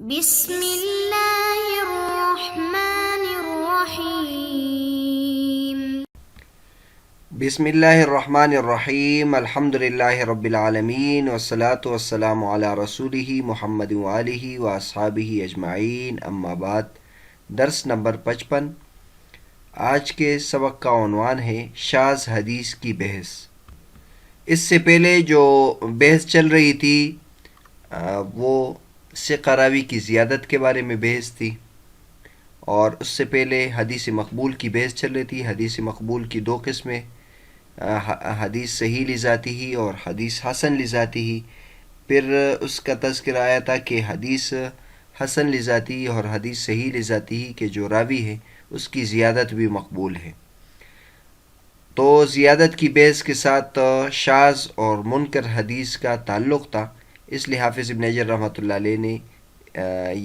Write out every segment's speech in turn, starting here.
بسم اللہ الرحمن الرحیم بسم اللہ الرحمن الرحیم الحمد للہ رب العالمین والصلاة والسلام علی رسولہ محمد وآلہ واصحابہ اجمعین اما بعد۔ درس نمبر 55۔ آج کے سبق کا عنوان ہے شاذ حدیث کی بحث۔ اس سے پہلے جو بحث چل رہی تھی وہ ثقہ راوی کی زیادت کے بارے میں بحث تھی، اور اس سے پہلے حدیث مقبول کی بحث چل رہی تھی۔ حدیث مقبول کی دو قسمیں، حدیث صحیح لذاتی ہی اور حدیث حسن لذاتی ہی۔ پھر اس کا تذکرہ آیا تھا کہ حدیث حسن لذاتی اور حدیث صحیح لذاتی ہی کے جو راوی ہے اس کی زیادت بھی مقبول ہے۔ تو زیادت کی بحث کے ساتھ شاذ اور منکر حدیث کا تعلق تھا، اس لیے حافظ ابن حجر رحمۃ اللہ علیہ نے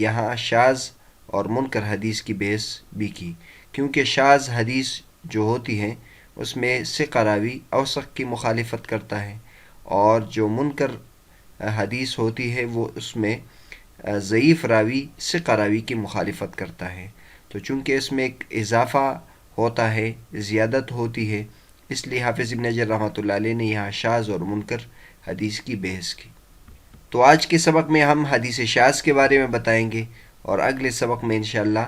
یہاں شاذ اور منکر حدیث کی بحث بھی کی، کیونکہ شاذ حدیث جو ہوتی ہے اس میں ثقہ راوی اوثق کی مخالفت کرتا ہے، اور جو منکر حدیث ہوتی ہے وہ اس میں ضعیف راوی ثقہ راوی کی مخالفت کرتا ہے۔ تو چونکہ اس میں ایک اضافہ ہوتا ہے، زیادت ہوتی ہے، اس لیے حافظ ابن حجر رحمۃ اللہ علیہ نے یہاں شاذ اور منکر حدیث کی بحث کی۔ تو آج کے سبق میں ہم حدیث شاذ کے بارے میں بتائیں گے، اور اگلے سبق میں انشاءاللہ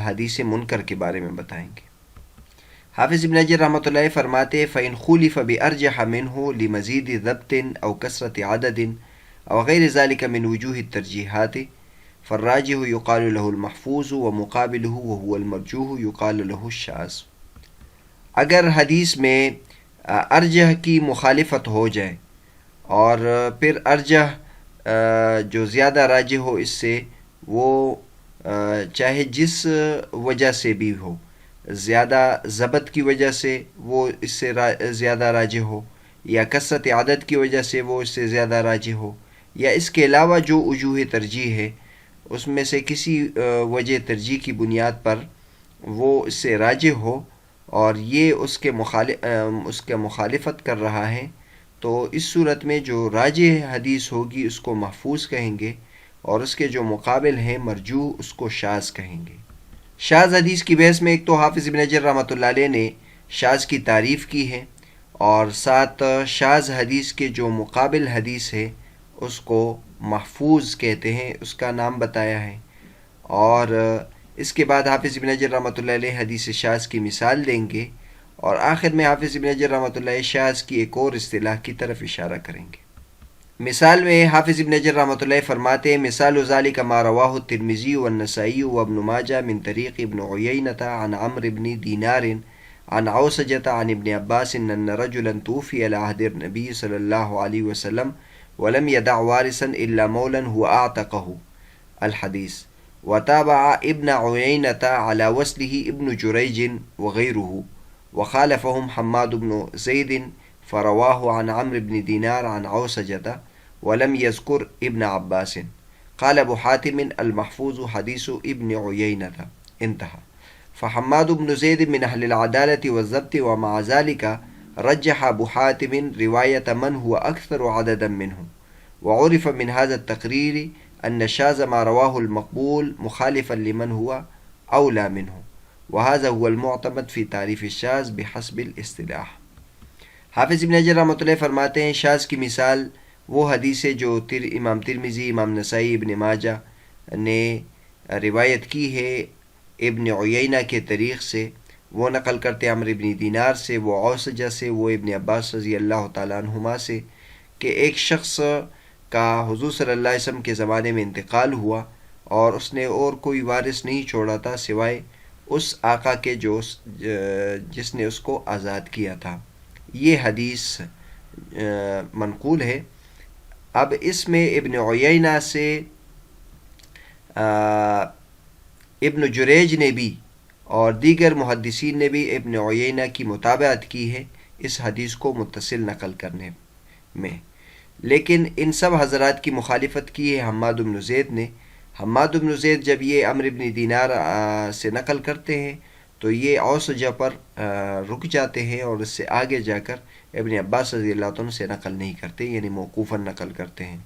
حدیث منکر کے بارے میں بتائیں گے۔ حافظ ابن حجر رحمۃ اللہ علیہ فرماتے فَإِنْ خُولِفَ بِأَرْجَحَ مِنْهُ لِمَزِيدِ ضَبْطٍ أَوْ كَثْرَةِ عَدَدٍ أَوْ غَيْرِ ذَلِكَ مِنْ وُجُوهِ التَّرْجِيحَاتِ فَالرَّاجِحُ يُقَالُ لَهُ الْمَحْفُوظُ وَمُقَابِلُهُ وَهُوَ الْمَرْجُوحُ يُقَالُ لَهُ الشَّاذُ۔ اگر حدیث میں ارجح کی مخالفت ہو جائے، اور پھر ارجح جو زیادہ راجح ہو اس سے، وہ چاہے جس وجہ سے بھی ہو، زیادہ ضبط کی وجہ سے وہ اس سے زیادہ راجح ہو، یا کثرت عدد کی وجہ سے وہ اس سے زیادہ راجح ہو، یا اس کے علاوہ جو وجوہ ترجیح ہے اس میں سے کسی وجہ ترجیح کی بنیاد پر وہ اس سے راجح ہو، اور یہ اس کے مخالفت کر رہا ہے، تو اس صورت میں جو راجح حدیث ہوگی اس کو محفوظ کہیں گے، اور اس کے جو مقابل ہیں مرجوح اس کو شاذ کہیں گے۔ شاذ حدیث کی بحث میں ایک تو حافظ ابن حجر رحمۃ اللہ علیہ نے شاذ کی تعریف کی ہے، اور ساتھ شاذ حدیث کے جو مقابل حدیث ہے اس کو محفوظ کہتے ہیں، اس کا نام بتایا ہے، اور اس کے بعد حافظ ابن حجر رحمۃ اللہ علیہ حدیث شاذ کی مثال دیں گے، اور آخر میں حافظ ابن حجر رحمۃ اللہ علیہ شاذ کی ایک اور اصطلاح کی طرف اشارہ کریں گے۔ مثال میں حافظ ابن حجر رحمۃ اللہ فرماتے ہیں مثال ذلك ما رواه الترمذي والنسائی وابن ماجہ من طریق ابن عیینۃ عن عمرو بن دینار عن عوسجۃ عن ابن عباس ان رجلا توفی على عهد النبی صلی اللہ علیہ وسلم ولم يدع وارثا الا مولا هو اعتقه الحدیث، وتابع ابن عیینۃ على وصله ابن جریج وغیره، وخالفهم حماد بن زید فرواه عن عمرو بن دینار عن عوسجۃ ولم يذكر ابن عباس۔ قال ابو حاتم المحفوظ حدیث ابن عیینۃ انتہى۔ فحماد بن زید من اہل العدالة والضبط، ومع ذلك رجح ابو حاتم روایت من هو اکثر عددا منه، وعرف من هذا التقریر ان الشاذ ما رواه المقبول مخالفا لمن هو اولى منه، وهذا هو المعتمد في تعریف الشاذ بحسب الاصطلاح۔ حافظ ابن حجر رحمۃ اللہ فرماتے ہیں شاذ کی مثال وہ حدیث ہے جو امام ترمذی، امام نسائی، ابن ماجہ نے روایت کی ہے ابن عیینہ کے طریق سے، وہ نقل کرتے عمرو ابن دینار سے، وہ عوسجہ سے، وہ ابن عباس رضی اللہ تعالیٰ عنہما سے، کہ ایک شخص کا حضور صلی اللہ علیہ وسلم کے زمانے میں انتقال ہوا، اور اس نے اور کوئی وارث نہیں چھوڑا تھا سوائے اس آقا کے جس نے اس کو آزاد کیا تھا۔ یہ حدیث منقول ہے۔ اب اس میں ابن عیینہ سے ابن جریج نے بھی اور دیگر محدثین نے بھی ابن عیینہ کی متابعت کی ہے اس حدیث کو متصل نقل کرنے میں، لیکن ان سب حضرات کی مخالفت کی ہے حماد بن زید نے۔ حماد بن زید جب یہ عمرو بن دینار سے نقل کرتے ہیں تو یہ عوسجہ پر رک جاتے ہیں، اور اس سے آگے جا کر ابن عباس رضی اللہ عنہ سے نقل نہیں کرتے، یعنی موقوفاً نقل کرتے ہیں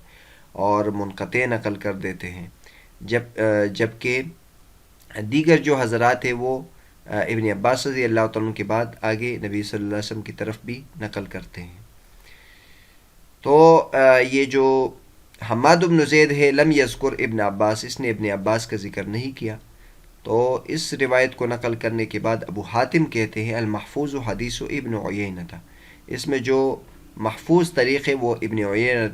اور منقطع نقل کر دیتے ہیں۔ جبکہ دیگر جو حضرات ہیں وہ ابن عباس رضی اللہ تعالیٰ عنہ کے بعد آگے نبی صلی اللہ علیہ وسلم کی طرف بھی نقل کرتے ہیں. تو یہ جو حماد بن زید ہے لم یذکر ابن عباس، اس نے ابن عباس کا ذکر نہیں کیا. تو اس روایت کو نقل کرنے کے بعد ابو حاتم کہتے ہیں المحفوظ حدیث ابن عیینہ تھا، اس میں جو محفوظ طریق ہے وہ ابن عیینہ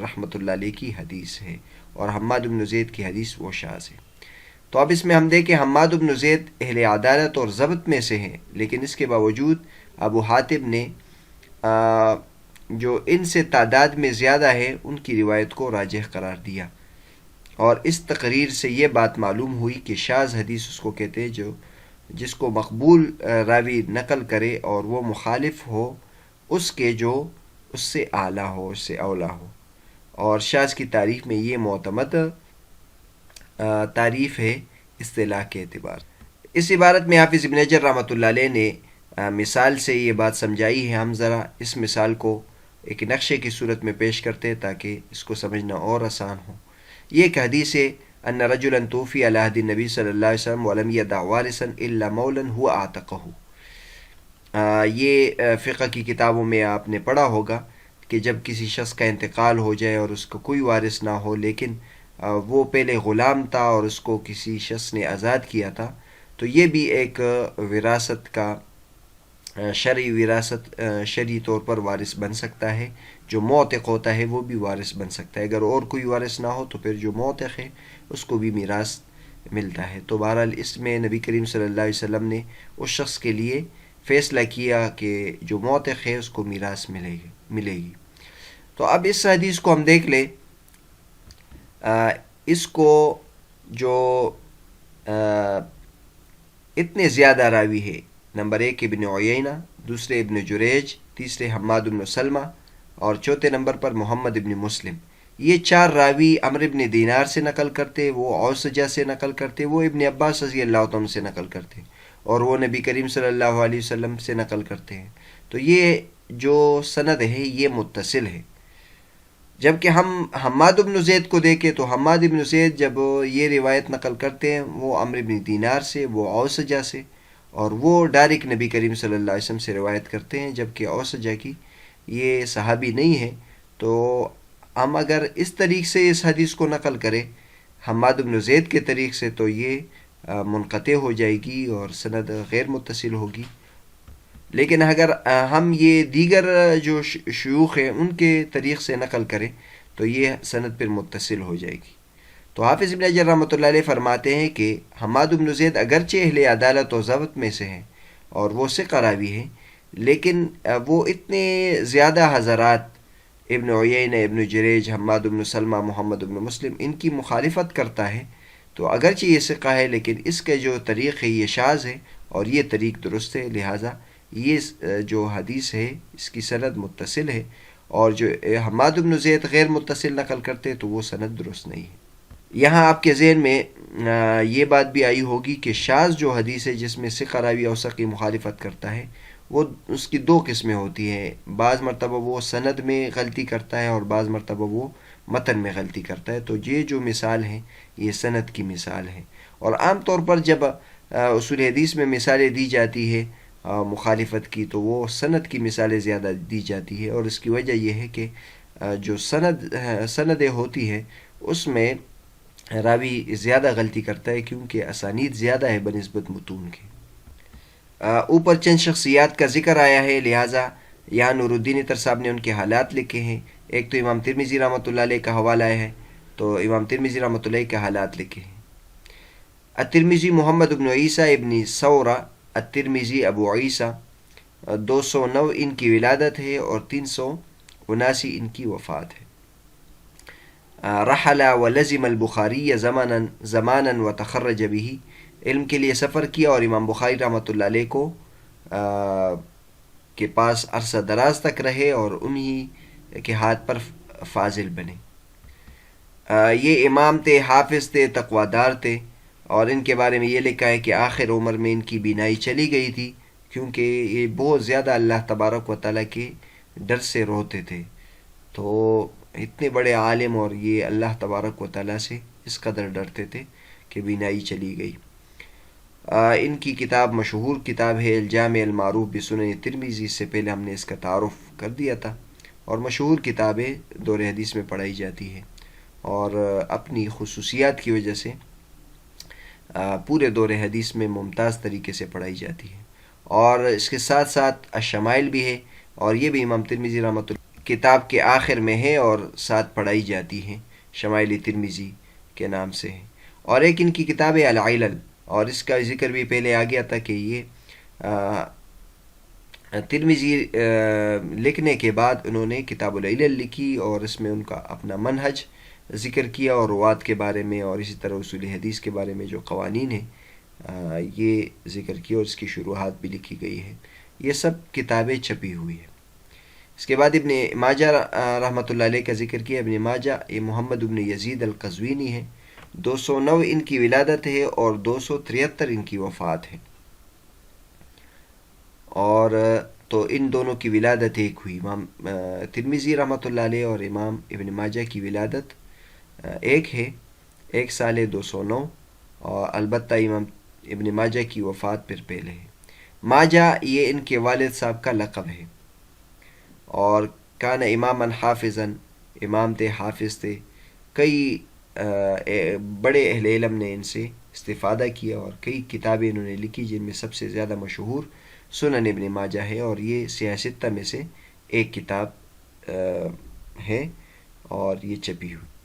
رحمۃ اللہ علیہ کی حدیث ہے، اور حماد بن زید کی حدیث وہ شاذ ہے. تو اب اس میں ہم دیکھیں حماد بن زید اہل عدالت اور ضبط میں سے ہیں، لیکن اس کے باوجود ابو حاتم نے جو ان سے تعداد میں زیادہ ہے ان کی روایت کو راجح قرار دیا، اور اس تقریر سے یہ بات معلوم ہوئی کہ شاذ حدیث اس کو کہتے ہیں جو جس کو مقبول راوی نقل کرے اور وہ مخالف ہو اس کے جو اس سے اعلیٰ ہو، اس سے اولا ہو. اور شاذ کی تعریف میں یہ معتمد تعریف ہے اصطلاح کے اعتبار. اس عبارت میں حافظ ابن حجر رحمۃ اللہ علیہ نے مثال سے یہ بات سمجھائی ہے. ہم ذرا اس مثال کو ایک نقشے کی صورت میں پیش کرتے ہیں تاکہ اس کو سمجھنا اور آسان ہو. یہ ایک حدیث ہے ان رجلا توفی علی عہد النبی صلی اللہ علیہ وسلم ولم یدع وارثا الا مولا هو اعتقہ. یہ فقہ کی کتابوں میں آپ نے پڑھا ہوگا کہ جب کسی شخص کا انتقال ہو جائے اور اس کا کوئی وارث نہ ہو، لیکن وہ پہلے غلام تھا اور اس کو کسی شخص نے آزاد کیا تھا، تو یہ بھی ایک وراثت کا شرعی وراثت شرعی طور پر وارث بن سکتا ہے. جو معتق ہوتا ہے وہ بھی وارث بن سکتا ہے. اگر اور کوئی وارث نہ ہو تو پھر جو معتق ہے اس کو بھی میراث ملتا ہے. تو بہرحال اس میں نبی کریم صلی اللہ علیہ وسلم نے اس شخص کے لیے فیصلہ کیا کہ جو معتق ہے اس کو میراث ملے گی. تو اب اس حدیث کو ہم دیکھ لیں. اس کو جو اتنے زیادہ راوی ہے، نمبر 1 ابن عیینہ، دوسرے ابن جریج، تیسرے حماد بن سلمہ، اور چوتھے نمبر پر محمد ابن مسلم. یہ 4 راوی عمرو ابن دینار سے نقل کرتے، وہ اوسجہ سے نقل کرتے، وہ ابن عباس رضی اللہ عنہ سے نقل کرتے، اور وہ نبی کریم صلی اللہ علیہ وسلم سے نقل کرتے ہیں. تو یہ جو سند ہے یہ متصل ہے. جبکہ ہم حماد بن زید کو دیکھیں تو حماد بن زید جب یہ روایت نقل کرتے ہیں وہ عمرو بن دینار سے، وہ اوسجہ سے، اور وہ ڈائریکٹ نبی کریم صلی اللہ علیہ وسلم سے روایت کرتے ہیں، جبکہ اوسجہ کی یہ صحابی نہیں ہے. تو ہم اگر اس طریق سے اس حدیث کو نقل کریں حماد بن زید کے طریق سے تو یہ منقطع ہو جائے گی اور سند غیر متصل ہوگی. لیکن اگر ہم یہ دیگر جو شیوخ ہیں ان کے طریق سے نقل کریں تو یہ سند پھر متصل ہو جائے گی. تو حافظ ابن حجر رحمۃ اللہ علیہ فرماتے ہیں کہ حماد بن زید اگرچہ اہل عدالت و ضبط میں سے ہیں اور وہ ثقہ راوی ہیں، لیکن وہ اتنے زیادہ حضرات ابن عیینہ، ابن جریج، حماد بن سلمہ، محمد بن مسلم ان کی مخالفت کرتا ہے. تو اگرچہ یہ ثقہ ہے لیکن اس کے جو طریق ہے یہ شاذ ہے اور یہ طریق درست ہے، لہٰذا یہ جو حدیث ہے اس کی سند متصل ہے. اور جو حماد بن زید غیر متصل نقل کرتے تو وہ سند درست نہیں ہے. یہاں آپ کے ذہن میں یہ بات بھی آئی ہوگی کہ شاذ جو حدیث ہے جس میں ثقہ راوی اوثق کی مخالفت کرتا ہے وہ اس کی 2 قسمیں ہوتی ہیں. بعض مرتبہ وہ سند میں غلطی کرتا ہے اور بعض مرتبہ وہ متن میں غلطی کرتا ہے. تو یہ جو مثال ہیں یہ سند کی مثال ہے. اور عام طور پر جب اصول حدیث میں مثالیں دی جاتی ہے مخالفت کی تو وہ سند کی مثالیں زیادہ دی جاتی ہے، اور اس کی وجہ یہ ہے کہ جو سندیں ہوتی ہے اس میں راوی زیادہ غلطی کرتا ہے کیونکہ اسانید زیادہ ہے بنسبت متون کے. اوپر چند شخصیات کا ذکر آیا ہے، لہٰذا یہاں نور الدین اطہر صاحب نے ان کے حالات لکھے ہیں. ایک تو امام ترمذی رحمۃ اللہ علیہ کا حوالہ ہے، تو امام ترمذی رحمۃ اللہ کے حالات لکھے ہیں. الترمذی محمد بن عیسیٰ ابن ثورہ الترمذی ابو عیسیٰ، 209 ان کی ولادت ہے اور 379 ان کی وفات ہے. رحل ولزم البخاری زمانا وتخرج به، علم کے لیے سفر کیا اور امام بخاری رحمۃ اللہ علیہ کو کے پاس عرصہ دراز تک رہے اور انہی کے ہاتھ پر فاضل بنے. یہ امام تھے، حافظ تھے، تقوی دار تھے، اور ان کے بارے میں یہ لکھا ہے کہ آخر عمر میں ان کی بینائی چلی گئی تھی کیونکہ یہ بہت زیادہ اللہ تبارک و تعالیٰ کے ڈر سے روتے تھے. تو اتنے بڑے عالم اور یہ اللہ تبارک و تعالیٰ سے اس قدر ڈرتے تھے کہ بینائی چلی گئی۔ ان کی کتاب مشہور کتاب ہے الجامع المعروف بسنن ترمذی، اس سے پہلے ہم نے اس کا تعارف کر دیا تھا، اور مشہور کتابیں دور حدیث میں پڑھائی جاتی ہے، اور اپنی خصوصیات کی وجہ سے پورے دور حدیث میں ممتاز طریقے سے پڑھائی جاتی ہے۔ اور اس کے ساتھ ساتھ الشمائل بھی ہے، اور یہ بھی امام ترمذی رحمۃ اللہ کتاب کے آخر میں ہے اور ساتھ پڑھائی جاتی ہے، شمائل ترمذی کے نام سے ہے۔ اور ایک ان کی کتاب ہے العلل، اور اس کا ذکر بھی پہلے آ گیا تھا کہ یہ ترمذی لکھنے کے بعد انہوں نے کتاب العلل لکھی، اور اس میں ان کا اپنا منہج ذکر کیا، اور روات کے بارے میں، اور اسی طرح اصول حدیث کے بارے میں جو قوانین ہیں یہ ذکر کیا، اور اس کی شروحات بھی لکھی گئی ہے۔ یہ سب کتابیں چھپی ہوئی ہیں۔ اس کے بعد ابن ماجہ رحمۃ اللہ علیہ کا ذکر کیا۔ ابن ماجہ یہ محمد ابن یزید القزوینی ہے، 209 ان کی ولادت ہے اور 273 ان کی وفات ہے، اور تو ان دونوں کی ولادت ایک ہوئی، امام ترمذی رحمۃ اللہ علیہ اور امام ابن ماجہ کی ولادت ایک ہے، 1 سال 209، اور البتہ امام ابن ماجہ کی وفات پھر پہلے ہے۔ ماجہ یہ ان کے والد صاحب کا لقب ہے، اور کان اماما حافظا، امام تھے، حافظ تھے، کئی بڑے اہل علم نے ان سے استفادہ کیا، اور کئی کتابیں انہوں نے لکھی، جن میں سب سے زیادہ مشہور سنن ابن ماجہ ہے، اور یہ سیاہ ستہ میں سے ایک کتاب ہے، اور یہ چھپی ہوئی۔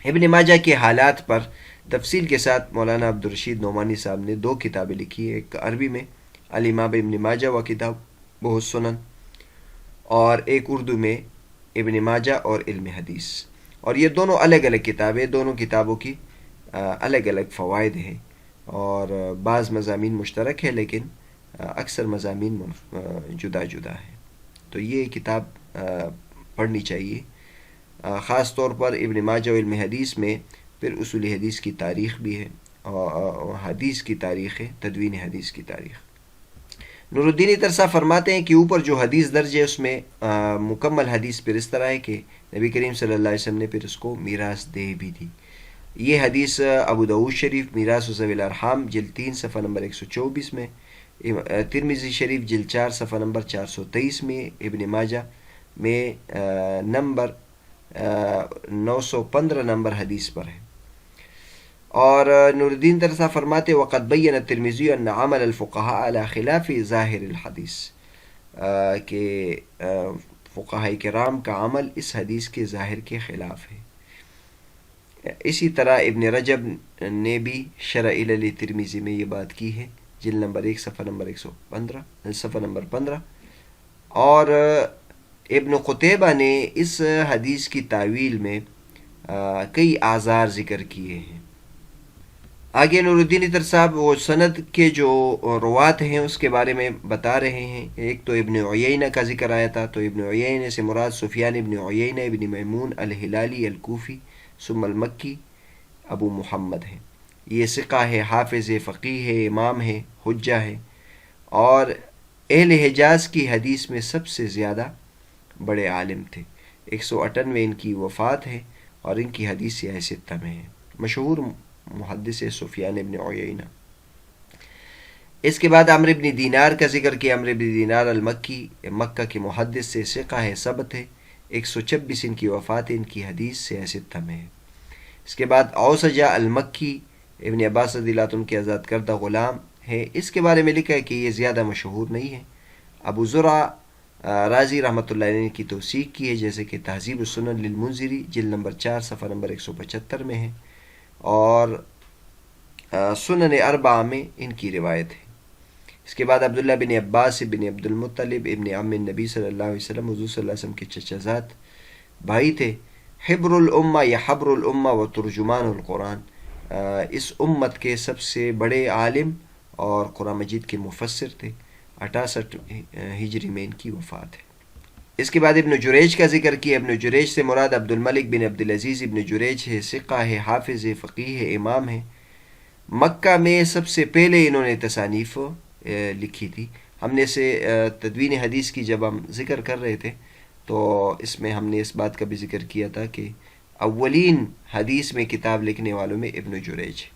ابن ماجہ کے حالات پر تفصیل کے ساتھ مولانا عبدالرشید نعمانی صاحب نے 2 کتابیں لکھی ہیں، ایک عربی میں الامام ابن ماجہ و کتاب السنن، اور ایک اردو میں ابن ماجہ اور علم حدیث، اور یہ دونوں الگ الگ کتابیں، دونوں کتابوں کی الگ الگ فوائد ہیں، اور بعض مضامین مشترک ہے، لیکن اکثر مضامین جدا جدا ہیں۔ تو یہ کتاب پڑھنی چاہیے، خاص طور پر ابن ماجہ و علم حدیث میں پھر اصول حدیث کی تاریخ بھی ہے، اور حدیث کی تاریخ ہے، تدوین حدیث کی تاریخ۔ نور الدین ترسا فرماتے ہیں کہ اوپر جو حدیث درج ہے اس میں مکمل حدیث پھر اس طرح ہے کہ نبی کریم صلی اللہ علیہ وسلم نے پھر اس کو میراث دے بھی دی۔ یہ حدیث ابو داؤد شریف میراث ذوی الارحام جلد 3 صفحہ نمبر 124 میں، ترمذی شریف جلد 4 صفحہ نمبر 423 میں، ابن ماجہ میں نمبر 915 نمبر حدیث پر ہے۔ اور نور الدین ترسا فرماتے وقد بین الترمذی ان عمل الفقهاء على خلاف ظاہر الحدیث، کہ فقہاء کرام کا عمل اس حدیث کے ظاہر کے خلاف ہے۔ اسی طرح ابن رجب نے بھی شرح علل ترمذی میں یہ بات کی ہے، جلد نمبر 1 صفحہ نمبر 115 صفحہ نمبر 15۔ اور ابن قتیبہ نے اس حدیث کی تعویل میں کئی اعذار ذکر کیے ہیں۔ آگے نور الدین اتر صاحب وہ سند کے جو روات ہیں اس کے بارے میں بتا رہے ہیں۔ ایک تو ابن عیینہ کا ذکر آیا تھا، تو ابن عیینہ سے مراد سفیان ابن عیینہ ابن میمون الہلالی الکوفی ثم المکی ابو محمد ہے۔ یہ ثقہ ہے، حافظ ہے، فقیہ ہے، امام ہے، حجہ ہے، اور اہل حجاز کی حدیث میں سب سے زیادہ بڑے عالم تھے۔ 198 ان کی وفات ہے، اور ان کی حدیث سیاہ ستہ میں ہے۔ مشہور محدث سفیان ابن عیینہ۔ اس کے بعد عمرو بن دینار کا ذکر کیا۔ عمرو بن دینار المکی، مکہ کے محدث سے ثقہ ہے، ثبت ہے، 126 ان کی وفات ہے، ان کی حدیث سیاہ ستہ میں ہے۔ اس کے بعد اوسجہ المکی، ابن عباس رضی اللہ عنہ کے آزاد کردہ غلام ہے۔ اس کے بارے میں لکھا ہے کہ یہ زیادہ مشہور نہیں ہے۔ ابو زرع رازی رحمۃ اللہ علیہ نے کی توثیق کی ہے، جیسے کہ تہذیب السنن للمنذری جلد نمبر 4 صفحہ نمبر 175 میں ہے، اور سنن اربعہ میں ان کی روایت ہے۔ اس کے بعد عبداللہ بن عباس بن عبد المطلب ابن عم النبی صلی اللہ علیہ وسلم، حضور صلی اللہ علیہ وسلم کے چچا زاد بھائی تھے۔ حبر الامہ یا حبر الامہ و ترجمان القرآن، اس امت کے سب سے بڑے عالم اور قرآن مجید کے مفسر تھے۔ 68 ہجری میں ان کی وفات ہے۔ اس کے بعد ابن جریج کا ذکر کیا۔ ابن جریج سے مراد عبد الملک بن عبد العزیز ابن جریج ہے، ثقہ ہے، حافظ ہے، فقیہ ہے، امام ہے۔ مکہ میں سب سے پہلے انہوں نے تصانیف لکھی تھی۔ ہم نے اسے تدوین حدیث کی جب ہم ذکر کر رہے تھے تو اس میں ہم نے اس بات کا بھی ذکر کیا تھا کہ اولین حدیث میں کتاب لکھنے والوں میں ابن جریج ہے۔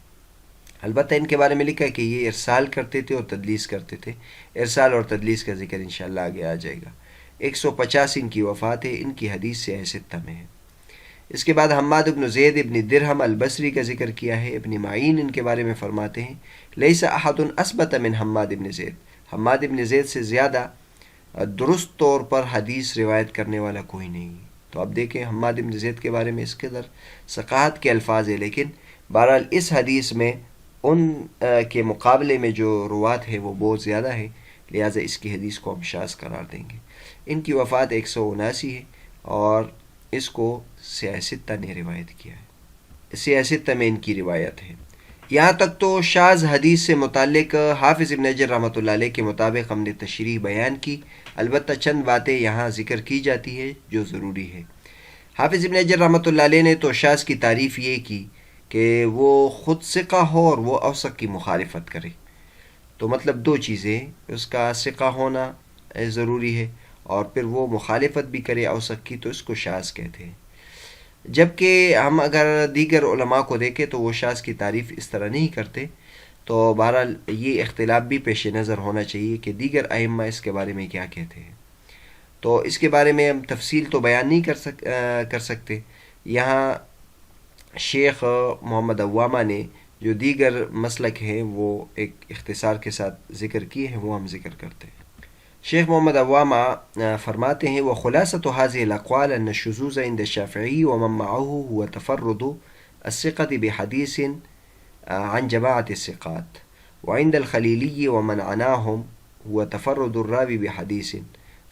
البتہ ان کے بارے میں لکھا ہے کہ یہ ارسال کرتے تھے اور تدلیس کرتے تھے۔ ارسال اور تدلیس کا ذکر انشاءاللہ آگے آ جائے گا۔ 150 ان کی وفات ہے، ان کی حدیث سیاہ ستہ میں ہے۔ اس کے بعد حماد بن زید ابن درہم البصری کا ذکر کیا ہے۔ ابن معین ان کے بارے میں فرماتے ہیں لیس احد اثبت من حماد بن زید، حماد بن زید سے زیادہ درست طور پر حدیث روایت کرنے والا کوئی نہیں۔ تو اب دیکھیں حماد بن زید کے بارے میں اس قدر ثقاہت کے الفاظ ہیں، لیکن بہرحال اس حدیث میں ان کے مقابلے میں جو روات ہے وہ بہت زیادہ ہے، لہٰذا اس کی حدیث کو ہم شاذ قرار دیں گے۔ ان کی وفات 179 ہے اور اس کو سیاہ ستہ نے روایت کیا ہے، سیاہ ستہ میں ان کی روایت ہے۔ یہاں تک تو شاذ حدیث سے متعلق حافظ ابن حجر رحمۃ اللہ علیہ کے مطابق ہم نے تشریح بیان کی، البتہ چند باتیں یہاں ذکر کی جاتی ہے جو ضروری ہے۔ حافظ ابن حجر رحمۃ اللہ علیہ نے تو شاذ کی تعریف یہ کی کہ وہ خود ثقہ ہو اور وہ اوثق کی مخالفت کرے، تو مطلب دو چیزیں، اس کا ثقہ ہونا ضروری ہے اور پھر وہ مخالفت بھی کرے اوثق کی، تو اس کو شاذ کہتے ہیں۔ جبکہ ہم اگر دیگر علماء کو دیکھیں تو وہ شاذ کی تعریف اس طرح نہیں کرتے، تو بہرحال یہ اختلاف بھی پیش نظر ہونا چاہیے کہ دیگر ائمہ اس کے بارے میں کیا کہتے ہیں۔ تو اس کے بارے میں ہم تفصیل تو بیان نہیں کر سکتے۔ یہاں شیخ محمد عوامہ نے جو دیگر مسلک ہیں وہ ایک اختصار کے ساتھ ذکر کیے ہیں، وہ ہم ذکر کرتے ہیں۔ شیخ محمد عوامہ فرماتے ہیں وخلاصة هذه الأقوال أن الشذوذ عند الشافعي ومن معه هو تفرد الثقة بحديث عن جماعة الثقات، وعند الخليلي ومن عناهم هو تفرد الراوي بحديث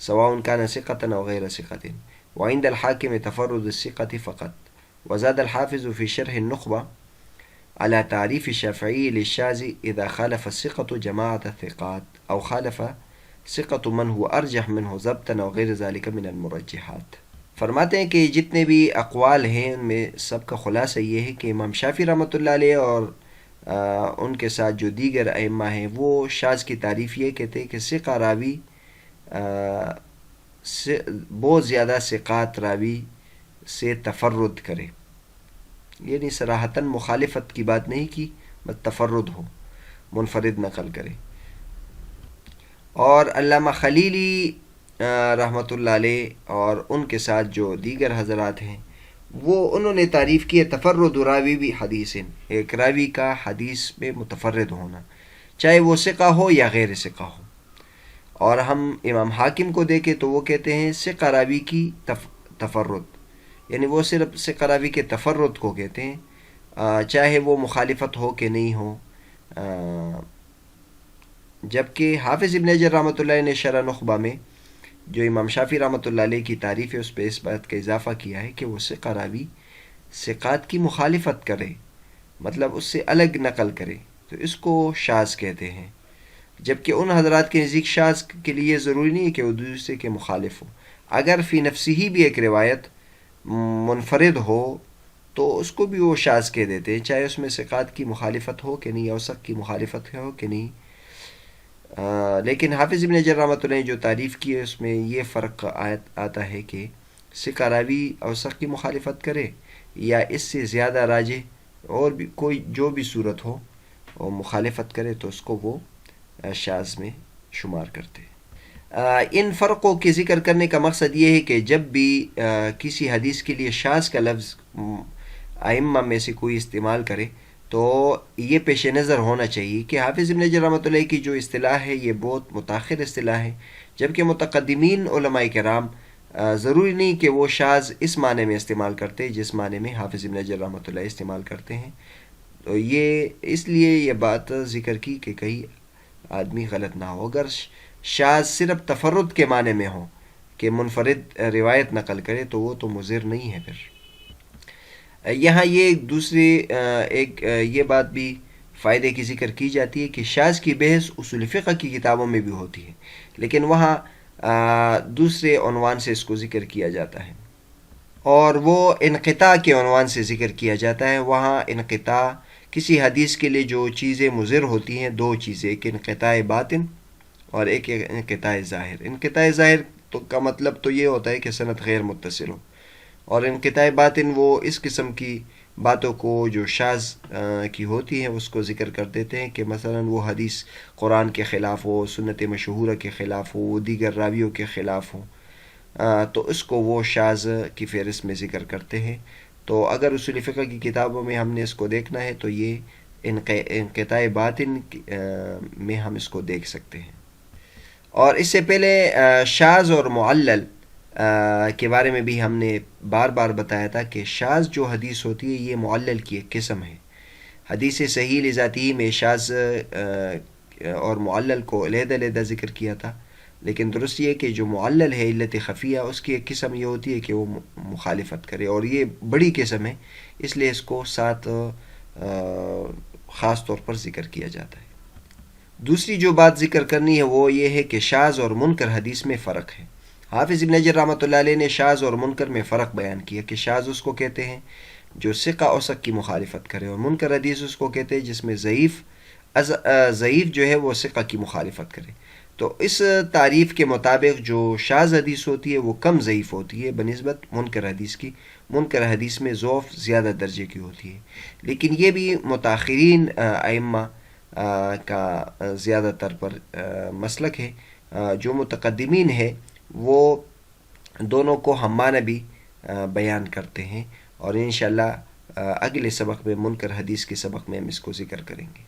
سواء كان ثقة أو غير ثقة، وعند الحاكم تفرد الثقة فقط۔ وزاد الحافظ في شرح النخبة على تعريف الشافعي للشاذ إذا خالف الثقة جماعة الثقات أو خالف ثقة من هو ارجح منه ضبطا او غیر ذلك من المرجحات۔ فرماتے ہیں کہ جتنے بھی اقوال ہیں ان میں سب کا خلاصہ یہ ہے کہ امام شافعی رحمۃ اللہ علیہ اور ان کے ساتھ جو دیگر ائمہ ہیں وہ شاذ کی تعریف یہ کہتے ہیں کہ ثقہ راوی بہت زیادہ ثقات راوی سے تفرد کرے، یعنی صراحتاً مخالفت کی بات نہیں کی، بس تفرد ہو، منفرد نقل کرے۔ اور علامہ خلیلی رحمۃ اللہ علیہ اور ان کے ساتھ جو دیگر حضرات ہیں وہ انہوں نے تعریف کی ہے تفرد راوی بھی حدیث، ایک راوی کا حدیث میں متفرد ہونا، چاہے وہ ثقہ ہو یا غیر ثقہ ہو۔ اور ہم امام حاکم کو دیکھیں تو وہ کہتے ہیں ثقہ راوی کی تفرد، یعنی وہ صرف ثقہ راوی کے تفرد کو کہتے ہیں، چاہے وہ مخالفت ہو کہ نہیں ہو۔ جبکہ حافظ ابن حجر رحمۃ اللہ نے شرح نخبہ میں جو امام شافعی رحمۃ اللہ علیہ کی تعریف ہے اس پہ اس بات کا اضافہ کیا ہے کہ وہ ثقہ راوی ثقات کی مخالفت کرے، مطلب اس سے الگ نقل کرے، تو اس کو شاذ کہتے ہیں۔ جبکہ ان حضرات کے نزدیک شاذ کے لیے ضروری نہیں ہے کہ وہ دوسرے کے مخالف ہو، اگر فی نفسی ہی بھی ایک روایت منفرد ہو تو اس کو بھی وہ شاذ کہہ دیتے ہیں، چاہے اس میں ثقات کی مخالفت ہو کہ نہیں، اوثق کی مخالفت ہو کہ نہیں۔ لیکن حافظ ابن حجر رحمۃ اللہ نے جو تعریف کی ہے اس میں یہ فرق آتا ہے کہ ثقہ راوی اوثق کی مخالفت کرے یا اس سے زیادہ راجح اور بھی کوئی جو بھی صورت ہو اور مخالفت کرے تو اس کو وہ شاذ میں شمار کرتے ہیں۔ ان فرقوں کے ذکر کرنے کا مقصد یہ ہے کہ جب بھی کسی حدیث کے لیے شاذ کا لفظ ائمہ میں سے کوئی استعمال کرے تو یہ پیش نظر ہونا چاہیے کہ حافظ ابن حجر رحمۃ اللہ کی جو اصطلاح ہے یہ بہت متاخر اصطلاح ہے، جبکہ متقدمین علماء کرام ضروری نہیں کہ وہ شاذ اس معنی میں استعمال کرتے جس معنی میں حافظ ابن حجر رحمۃ اللہ استعمال کرتے ہیں۔ تو یہ اس لیے یہ بات ذکر کی کہ کئی آدمی غلط نہ ہو، اگر شاذ صرف تفرد کے معنی میں ہو کہ منفرد روایت نقل کرے تو وہ تو مضر نہیں ہے۔ پھر یہاں یہ ایک یہ بات بھی فائدے کی ذکر کی جاتی ہے کہ شاذ کی بحث اصول فقہ کی کتابوں میں بھی ہوتی ہے، لیکن وہاں دوسرے عنوان سے اس کو ذکر کیا جاتا ہے اور وہ انقطاع کے عنوان سے ذکر کیا جاتا ہے۔ وہاں انقطاع کسی حدیث کے لیے جو چیزیں مضر ہوتی ہیں، دو چیزیں، ایک انقطاع باطن اور ایک انقطاع ظاہر۔ انقطاع ظاہر کا مطلب تو یہ ہوتا ہے کہ سند غیر متصل ہو، اور انقطاع باطن وہ اس قسم کی باتوں کو جو شاذ کی ہوتی ہیں اس کو ذکر کر دیتے ہیں کہ مثلا وہ حدیث قرآن کے خلاف ہو، سنت مشہورہ کے خلاف ہو، وہ دیگر راویوں کے خلاف ہو، تو اس کو وہ شاذ کی فہرست میں ذکر کرتے ہیں۔ تو اگر اصول فقہ کی کتابوں میں ہم نے اس کو دیکھنا ہے تو یہ انقطاع باطن میں ہم اس کو دیکھ سکتے ہیں۔ اور اس سے پہلے شاذ اور معلل کے بارے میں بھی ہم نے بار بار بتایا تھا کہ شاذ جو حدیث ہوتی ہے یہ معلل کی ایک قسم ہے۔ حدیث صحیح لذاتی میں شاذ اور معلل کو علیحدہ علیحدہ ذکر کیا تھا، لیکن درست یہ کہ جو معلل ہے علت خفیہ، اس کی ایک قسم یہ ہوتی ہے کہ وہ مخالفت کرے، اور یہ بڑی قسم ہے، اس لیے اس کو ساتھ خاص طور پر ذکر کیا جاتا ہے۔ دوسری جو بات ذکر کرنی ہے وہ یہ ہے کہ شاذ اور منکر حدیث میں فرق ہے۔ حافظ ابن حجر رحمۃ اللہ علیہ نے شاذ اور منکر میں فرق بیان کیا کہ شاذ اس کو کہتے ہیں جو ثقہ اوثق کی مخالفت کرے، اور منکر حدیث اس کو کہتے ہیں جس میں ضعیف جو ہے وہ ثقہ کی مخالفت کرے۔ تو اس تعریف کے مطابق جو شاذ حدیث ہوتی ہے وہ کم ضعیف ہوتی ہے بنسبت منکر حدیث کی۔ منکر حدیث میں ضعف زیادہ درجے کی ہوتی ہے، لیکن یہ بھی متاخرین ائمہ کا زیادہ تر پر مسلک ہے۔ جو متقدمین ہے وہ دونوں کو ہمانہ بھی بیان کرتے ہیں، اور انشاءاللہ اگلے سبق میں منکر حدیث کے سبق میں ہم اس کو ذکر کریں گے۔